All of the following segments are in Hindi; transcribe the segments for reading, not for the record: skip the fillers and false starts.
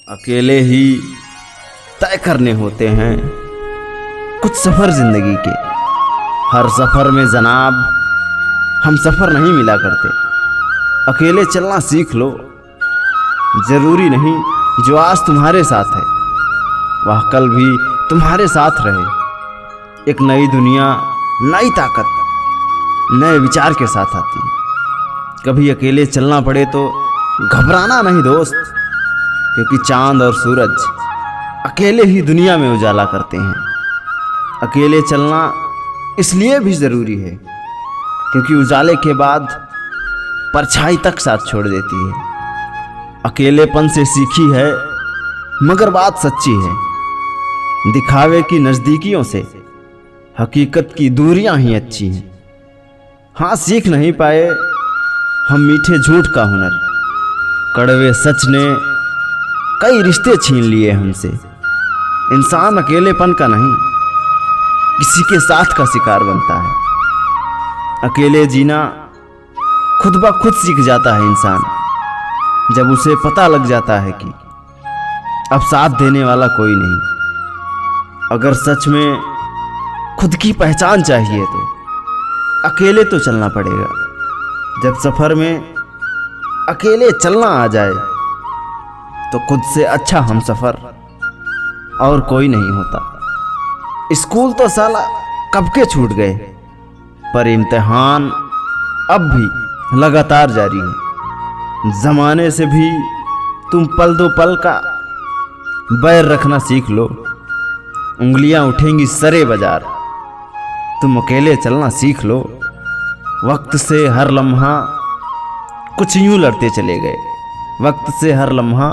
अकेले ही तय करने होते हैं कुछ सफ़र ज़िंदगी के। हर सफ़र में जनाब हम सफ़र नहीं मिला करते। अकेले चलना सीख लो, ज़रूरी नहीं जो आज तुम्हारे साथ है वह कल भी तुम्हारे साथ रहे। एक नई दुनिया, नई ताकत, नए विचार के साथ आती है। कभी अकेले चलना पड़े तो घबराना नहीं दोस्त, क्योंकि चांद और सूरज अकेले ही दुनिया में उजाला करते हैं। अकेले चलना इसलिए भी ज़रूरी है क्योंकि उजाले के बाद परछाई तक साथ छोड़ देती है। अकेलेपन से सीखी है मगर बात सच्ची है, दिखावे की नज़दीकियों से हकीकत की दूरियां ही अच्छी हैं। हाँ, सीख नहीं पाए हम मीठे झूठ का हुनर, कड़वे सच ने कई रिश्ते छीन लिए हमसे। इंसान अकेलेपन का नहीं किसी के साथ का शिकार बनता है। अकेले जीना खुद ब खुद सीख जाता है इंसान, जब उसे पता लग जाता है कि अब साथ देने वाला कोई नहीं। अगर सच में खुद की पहचान चाहिए तो अकेले तो चलना पड़ेगा। जब सफ़र में अकेले चलना आ जाए तो खुद से अच्छा हम सफ़र और कोई नहीं होता। स्कूल तो साला कब के छूट गए, पर इम्तिहान अब भी लगातार जारी है। ज़माने से भी तुम पल दो पल का बैर रखना सीख लो, उंगलियां उठेंगी सरे बाजार। तुम अकेले चलना सीख लो, वक्त से हर लम्हा कुछ यूं लड़ते चले गए। वक्त से हर लम्हा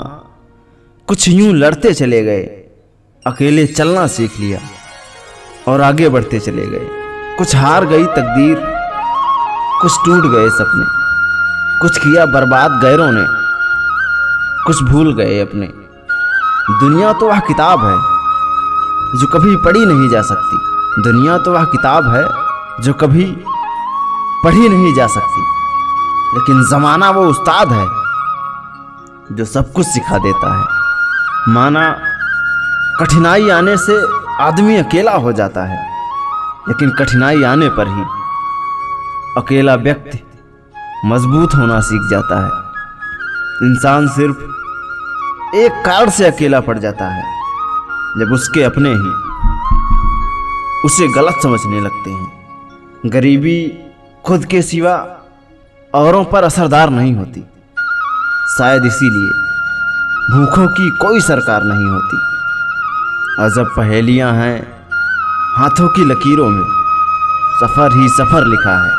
कुछ यूं लड़ते चले गए। अकेले चलना सीख लिया और आगे बढ़ते चले गए। कुछ हार गई तकदीर, कुछ टूट गए सपने, कुछ किया बर्बाद गैरों ने, कुछ भूल गए अपने। दुनिया तो वह किताब है जो कभी पढ़ी नहीं जा सकती। दुनिया तो वह किताब है जो कभी पढ़ी नहीं जा सकती, लेकिन ज़माना वो उस्ताद है जो सब कुछ सिखा देता है। माना कठिनाई आने से आदमी अकेला हो जाता है, लेकिन कठिनाई आने पर ही अकेला व्यक्ति मजबूत होना सीख जाता है। इंसान सिर्फ एक कारण से अकेला पड़ जाता है, जब उसके अपने ही उसे गलत समझने लगते हैं। गरीबी खुद के सिवा औरों पर असरदार नहीं होती, शायद इसीलिए भूखों की कोई सरकार नहीं होती। अजब पहेलियां हैं हाथों की लकीरों में, सफ़र ही सफ़र लिखा है,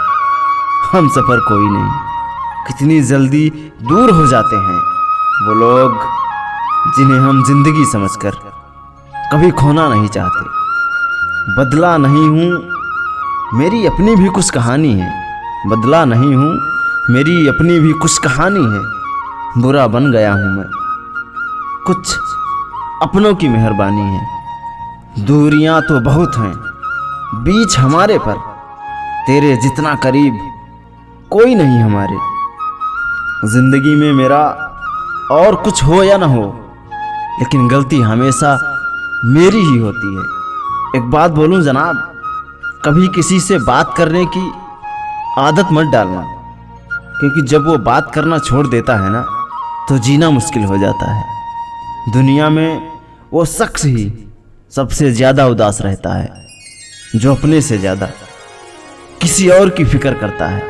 हम सफ़र कोई नहीं। कितनी जल्दी दूर हो जाते हैं वो लोग जिन्हें हम जिंदगी समझकर कभी खोना नहीं चाहते। बदला नहीं हूँ, मेरी अपनी भी कुछ कहानी है। बदला नहीं हूँ, मेरी अपनी भी कुछ कहानी है। बुरा बन गया हूँ मैं, कुछ अपनों की मेहरबानी है। दूरियां तो बहुत हैं बीच हमारे, पर तेरे जितना करीब कोई नहीं हमारे। जिंदगी में मेरा और कुछ हो या ना हो, लेकिन गलती हमेशा मेरी ही होती है। एक बात बोलूं जनाब, कभी किसी से बात करने की आदत मत डालना, क्योंकि जब वो बात करना छोड़ देता है ना तो जीना मुश्किल हो जाता है। दुनिया में वो शख्स ही सबसे ज़्यादा उदास रहता है जो अपने से ज़्यादा किसी और की फिक्र करता है।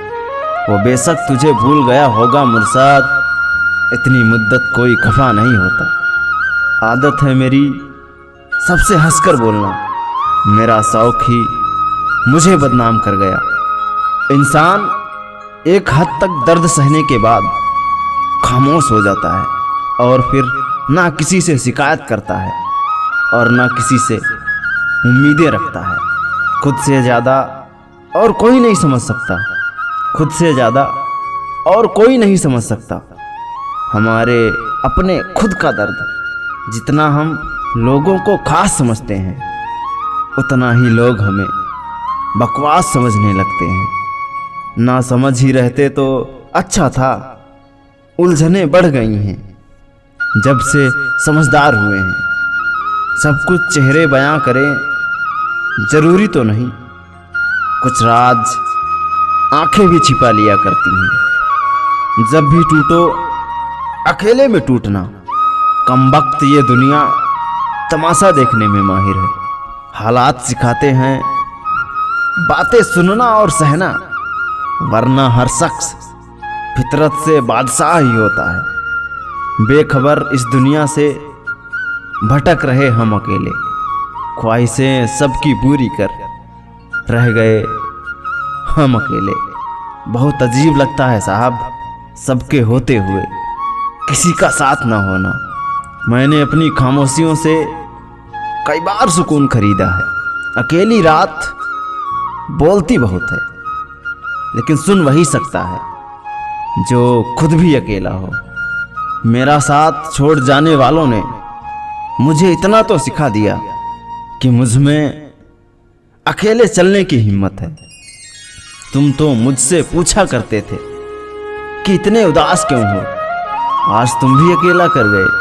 वो बेशक तुझे भूल गया होगा मुर्शाद, इतनी मुद्दत कोई खफा नहीं होता। आदत है मेरी सबसे हंसकर बोलना, मेरा शौक ही मुझे बदनाम कर गया। इंसान एक हद तक दर्द सहने के बाद खामोश हो जाता है और फिर ना किसी से शिकायत करता है और ना किसी से उम्मीदें रखता है। खुद से ज़्यादा और कोई नहीं समझ सकता, खुद से ज़्यादा और कोई नहीं समझ सकता हमारे अपने खुद का दर्द। जितना हम लोगों को खास समझते हैं, उतना ही लोग हमें बकवास समझने लगते हैं। ना समझ ही रहते तो अच्छा था, उलझनें बढ़ गई हैं। जब से समझदार हुए हैं। सब कुछ चेहरे बयां करें जरूरी तो नहीं, कुछ राज आंखें भी छिपा लिया करती हैं। जब भी टूटो अकेले में टूटना, कमबख्त ये दुनिया तमाशा देखने में माहिर है। हालात सिखाते हैं बातें सुनना और सहना, वरना हर शख्स फितरत से बादशाह ही होता है। बेखबर इस दुनिया से भटक रहे हम अकेले, ख्वाहिशें सबकी पूरी कर रह गए हम अकेले। बहुत अजीब लगता है साहब, सबके होते हुए किसी का साथ ना होना। मैंने अपनी खामोशियों से कई बार सुकून खरीदा है। अकेली रात बोलती बहुत है, लेकिन सुन वही सकता है जो खुद भी अकेला हो। मेरा साथ छोड़ जाने वालों ने मुझे इतना तो सिखा दिया कि मुझ में अकेले चलने की हिम्मत है। तुम तो मुझसे पूछा करते थे कि इतने उदास क्यों हो, आज तुम भी अकेला कर गए।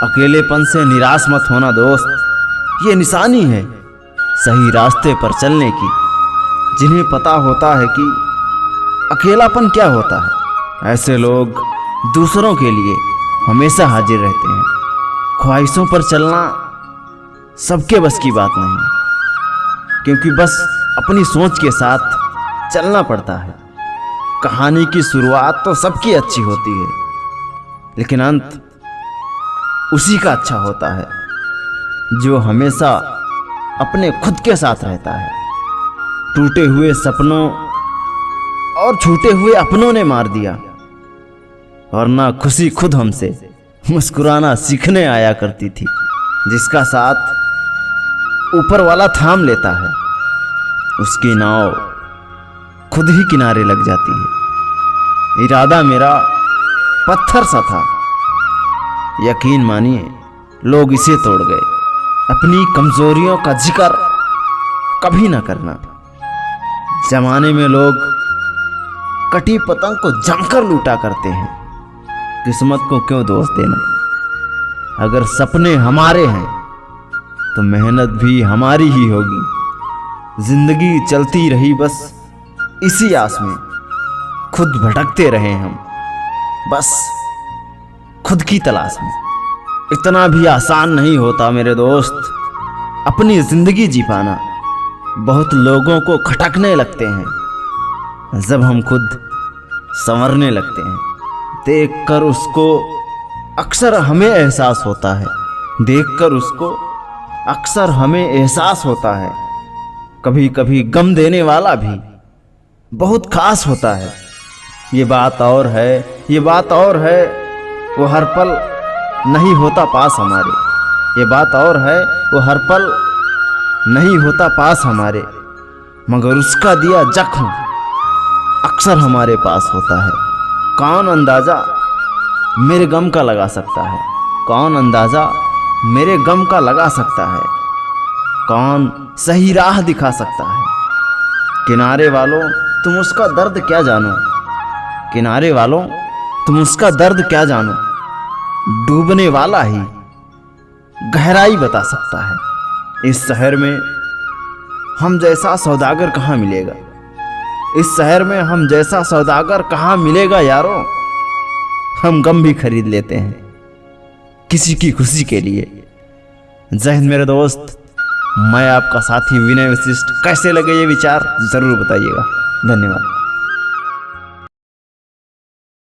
अकेलेपन से निराश मत होना दोस्त, ये निशानी है सही रास्ते पर चलने की। जिन्हें पता होता है कि अकेलापन क्या होता है, ऐसे लोग दूसरों के लिए हमेशा हाजिर रहते हैं। ख्वाहिशों पर चलना सबके बस की बात नहीं, क्योंकि बस अपनी सोच के साथ चलना पड़ता है। कहानी की शुरुआत तो सबकी अच्छी होती है, लेकिन अंत उसी का अच्छा होता है जो हमेशा अपने खुद के साथ रहता है। टूटे हुए सपनों और छूटे हुए अपनों ने मार दिया, और ना खुशी खुद हमसे मुस्कुराना सीखने आया करती थी। जिसका साथ ऊपर वाला थाम लेता है, उसकी नाव खुद ही किनारे लग जाती है। इरादा मेरा पत्थर सा था, यकीन मानिए लोग इसे तोड़ गए। अपनी कमजोरियों का जिक्र कभी ना करना। जमाने में लोग कटी पतंग को जमकर लूटा करते हैं, किस्मत को क्यों दोष देना। अगर सपने हमारे हैं तो मेहनत भी हमारी ही होगी। जिंदगी चलती रही बस इसी आस में, खुद भटकते रहे हम बस खुद की तलाश में। इतना भी आसान नहीं होता मेरे दोस्त अपनी जिंदगी जी पाना। बहुत लोगों को खटकने लगते हैं जब हम खुद संवरने लगते हैं। देखकर उसको अक्सर हमें एहसास होता है, देखकर उसको अक्सर हमें एहसास होता है। कभी कभी गम देने वाला भी बहुत खास होता है। ये बात और है, ये बात और है, वो हर पल नहीं होता पास हमारे। ये बात और है, वो हर पल नहीं होता पास हमारे, मगर उसका दिया जख्म अक्सर हमारे पास होता है। कौन अंदाजा मेरे गम का लगा सकता है, कौन अंदाजा मेरे गम का लगा सकता है, कौन सही राह दिखा सकता है। किनारे वालों तुम उसका दर्द क्या जानो, किनारे वालों तुम उसका दर्द क्या जानो। डूबने वाला ही गहराई बता सकता है। इस शहर में हम जैसा सौदागर कहाँ मिलेगा, इस शहर में हम जैसा सौदागर कहाँ मिलेगा यारों। हम गम भी खरीद लेते हैं किसी की खुशी के लिए। जय हिंद मेरे दोस्त, मैं आपका साथी विनय वशिष्ठ। कैसे लगे ये विचार ज़रूर बताइएगा। धन्यवाद।